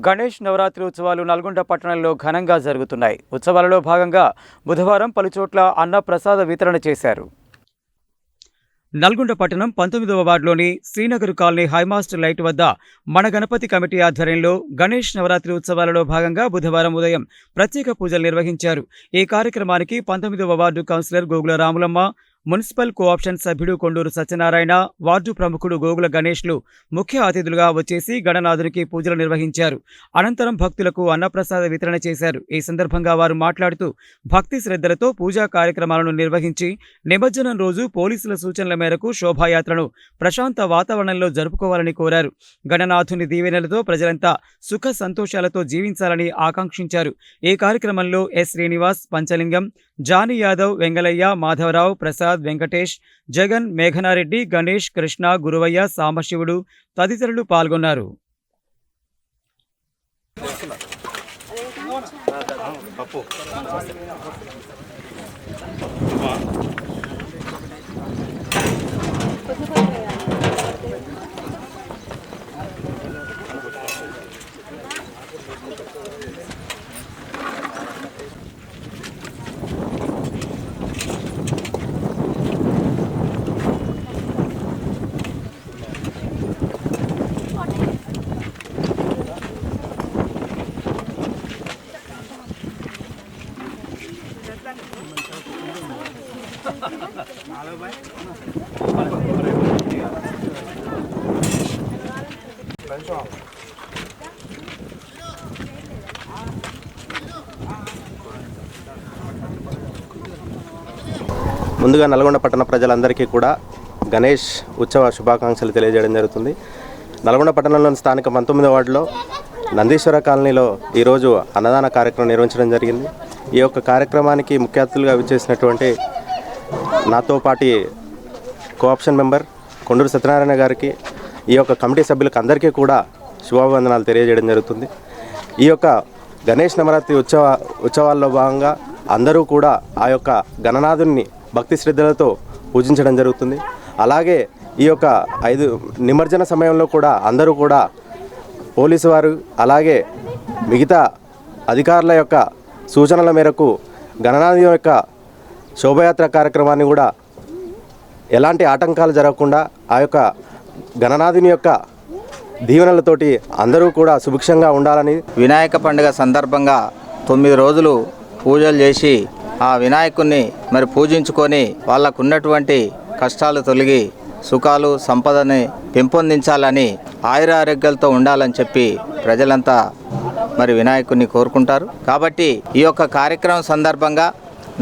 గణేష్ నవరాత్రి ఉత్సవాలు నల్గొండ పట్టణంలో ఘనంగా జరుగుతున్నాయి. ఉత్సవాలలో భాగంగా బుధవారం పలుచోట్ల అన్న ప్రసాద వితరణ చేశారు. నల్గొండ పట్టణం 19వ వార్డులోని శ్రీనగర్ కాలనీ హైమాస్ట్ లైట్ వద్ద మన గణపతి కమిటీ ఆధ్వర్యంలో గణేష్ నవరాత్రి ఉత్సవాలలో భాగంగా బుధవారం ఉదయం ప్రత్యేక పూజలు నిర్వహించారు. ఈ కార్యక్రమానికి 19వ ward councillor Gogula Ramulamma, municipal co-option సభ్యుడు కొండూరు సత్యనారాయణ, వార్డు ప్రముఖుడు గోగుల గణేష్లు ముఖ్య అతిథులుగా వచ్చేసి గణనాథునికి పూజలు నిర్వహించారు. అనంతరం భక్తులకు అన్నప్రసాద వితరణ చేశారు. ఈ సందర్భంగా వారు మాట్లాడుతూ భక్తి శ్రద్ధలతో పూజా కార్యక్రమాలను నిర్వహించి నిమజ్జనం రోజు పోలీసుల సూచనల మేరకు శోభాయాత్రను ప్రశాంత వాతావరణంలో జరుపుకోవాలని కోరారు. గణనాథుని దీవెనలతో ప్రజలంతా సుఖ సంతోషాలతో జీవించాలని ఆకాంక్షించారు. ఈ కార్యక్రమంలో ఎస్ శ్రీనివాస్, పంచలింగం, జానీ యాదవ్, వెంగళయ్య, మాధవరావు, ప్రసాద్, వెంకటేష్, జగన్, మేఘనారెడ్డి, గణేష్, కృష్ణ, గురువయ్య, సాంబశివుడు తదితరులు పాల్గొన్నారు. ముందుగా నల్గొండ పట్టణ ప్రజలందరికీ కూడా గణేష్ ఉత్సవ శుభాకాంక్షలు తెలియజేయడం జరుగుతుంది. నల్గొండ పట్టణంలోని స్థానిక 19వ వార్డులో నందీశ్వర కాలనీలో ఈరోజు అన్నదాన కార్యక్రమం నిర్వహించడం జరిగింది. ఈ యొక్క కార్యక్రమానికి ముఖ్య అతిథులుగా విచ్చేసినటువంటి నాతో పాటి కోఆప్షన్ మెంబర్ కొండూరు సత్యనారాయణ గారికి, ఈ యొక్క కమిటీ సభ్యులకు అందరికీ కూడా శుభాభివందనాలు తెలియజేయడం జరుగుతుంది. ఈ యొక్క గణేష్ నవరాత్రి ఉత్సవాల్లో భాగంగా అందరూ కూడా ఆ యొక్క గణనాథుని భక్తి శ్రద్ధలతో పూజించడం జరుగుతుంది. అలాగే ఈ యొక్క నిమజ్జన సమయంలో కూడా అందరూ కూడా పోలీసు వారు అలాగే మిగతా అధికారుల యొక్క సూచనల మేరకు గణనాథుని యొక్క శోభయాత్ర కార్యక్రమాన్ని కూడా ఎలాంటి ఆటంకాలు జరగకుండా ఆ యొక్క గణనాథుని యొక్క దీవెనలతోటి అందరూ కూడా సుభిక్షంగా ఉండాలని, వినాయక పండుగ సందర్భంగా 9 రోజులు పూజలు చేసి ఆ వినాయకుడిని పూజించుకొని వాళ్ళకు ఉన్నటువంటి కష్టాలు తొలగి సుఖాలు సంపదని పెంపొందించాలని ఆయురారోగ్యాలతో ఉండాలని చెప్పి ప్రజలంతా వినాయకుడిని కోరుకుంటారు. కాబట్టి ఈ యొక్క కార్యక్రమం సందర్భంగా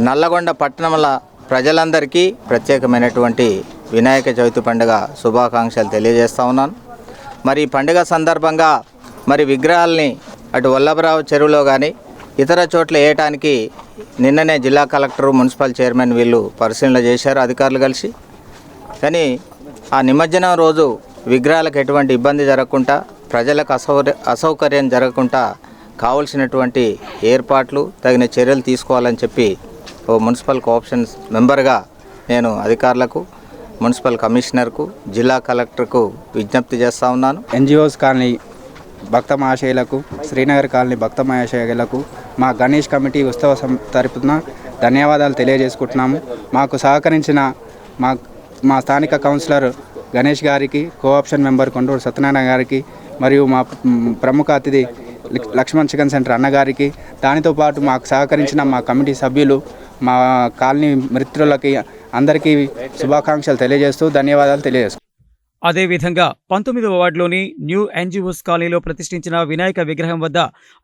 నల్లగొండ పట్టణంల ప్రజలందరికీ ప్రత్యేకమైనటువంటి వినాయక చవితి పండుగ శుభాకాంక్షలు తెలియజేస్తా ఉన్నాను. ఈ పండుగ సందర్భంగా విగ్రహాలని అటు వల్లభరావు చెరువులో కానీ ఇతర చోట్ల వేయటానికి నిన్ననే జిల్లా కలెక్టరు, మున్సిపల్ చైర్మన్ వీళ్ళు పరిశీలన చేశారు అధికారులు కలిసి. కానీ ఆ నిమజ్జనం రోజు విగ్రహాలకు ఎటువంటి ఇబ్బంది జరగకుండా, ప్రజలకు అసౌకర్యం జరగకుండా కావలసినటువంటి ఏర్పాట్లు, తగిన చర్యలు తీసుకోవాలని చెప్పి ఓ మున్సిపల్ కోఆప్షన్ మెంబర్గా నేను అధికారులకు, మున్సిపల్ కమిషనర్కు, జిల్లా కలెక్టర్కు విజ్ఞప్తి చేస్తూ ఉన్నాను. ఎన్జిఓస్ కాలనీ భక్త మహాశయులకు, శ్రీనగర్ కాలనీ భక్త మహాశయులకు మా గణేష్ కమిటీ ఉత్సవ తరపున ధన్యవాదాలు తెలియజేసుకుంటున్నాము. మాకు సహకరించిన మా స్థానిక కౌన్సిలర్ గణేష్ గారికి, కోఆప్షన్ మెంబర్ కొండూరు సత్యనారాయణ గారికి, మరియు మా ప్రముఖ అతిథి లక్ష్మణ్ చికెన్ సెంటర్ అన్నగారికి, దానితో పాటు మాకు సహకరించిన మా కమిటీ సభ్యులు, మా కాలనీ మిత్రులకి అందరికీ శుభాకాంక్షలు తెలియజేస్తూ ధన్యవాదాలు తెలియజేస్తాం. అదేవిధంగా 19వ వార్డులోని న్యూ ఎన్జిఓస్ కాలనీలో ప్రతిష్ఠించిన వినాయక విగ్రహం వద్ద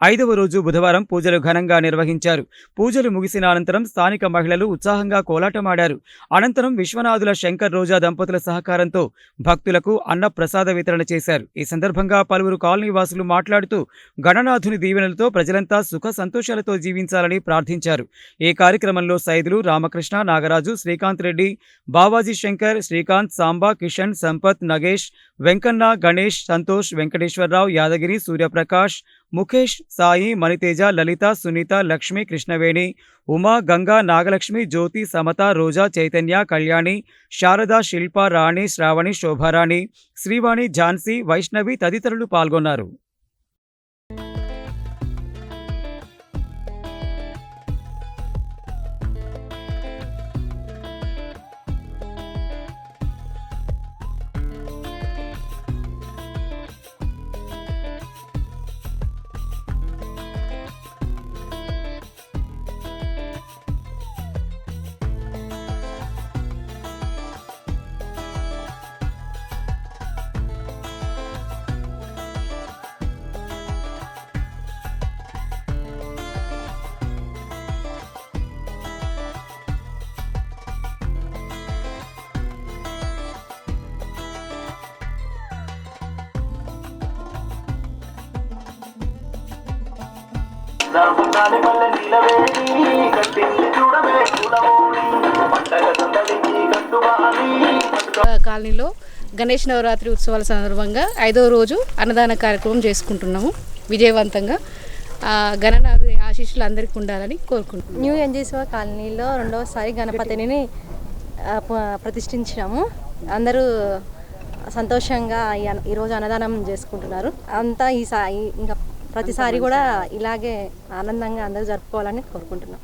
5వ రోజు బుధవారం పూజలు ఘనంగా నిర్వహించారు. పూజలు ముగిసిన అనంతరం స్థానిక మహిళలు ఉత్సాహంగా కోలాటమాడారు. అనంతరం విశ్వనాథుల శంకర్ రోజా దంపతుల సహకారంతో భక్తులకు అన్న ప్రసాద వితరణ చేశారు. ఈ సందర్భంగా పలువురు కాలనీ వాసులు మాట్లాడుతూ గణనాథుని దీవెనలతో ప్రజలంతా సుఖ సంతోషాలతో జీవించాలని ప్రార్థించారు. ఈ కార్యక్రమంలో సైదులు, రామకృష్ణ, నాగరాజు, శ్రీకాంత్ రెడ్డి, బావాజీ శంకర్, శ్రీకాంత్, సాంబా, కిషన్, సంపత్, నగేష్, వెంకన్న, గణేష్, సంతోష్, వెంకటేశ్వరరావు, యాదగిరి, సూర్యప్రకాష్, ముఖేష్, సాయి, మణితేజ, లలిత, సునీత, లక్ష్మి, కృష్ణవేణి, ఉమా, గంగా, నాగలక్ష్మి, జ్యోతి, సమత, రోజా, చైతన్య, కళ్యాణి, శారద, శిల్ప, రాణి, శ్రావణి, శోభారాణి, శ్రీవాణి, ఝాన్సీ, వైష్ణవి తదితరులు పాల్గొన్నారు. కాలనీలో గణేష్ నవరాత్రి ఉత్సవాల సందర్భంగా 5వ రోజు అన్నదాన కార్యక్రమం చేసుకుంటున్నాము విజయవంతంగా. గణనాథుని ఆశీస్సులు అందరికీ ఉండాలని కోరుకుంటున్నాము. న్యూ ఎన్జిఓ కాలనీలో 2వసారి గణపతిని ప్రతిష్ఠించినాము. అందరూ సంతోషంగా ఈరోజు అన్నదానం చేసుకుంటున్నారు. అంతా ఇంకా ప్రతిసారి కూడా ఇలాగే ఆనందంగా అందరూ జరుపుకోవాలని కోరుకుంటున్నాం.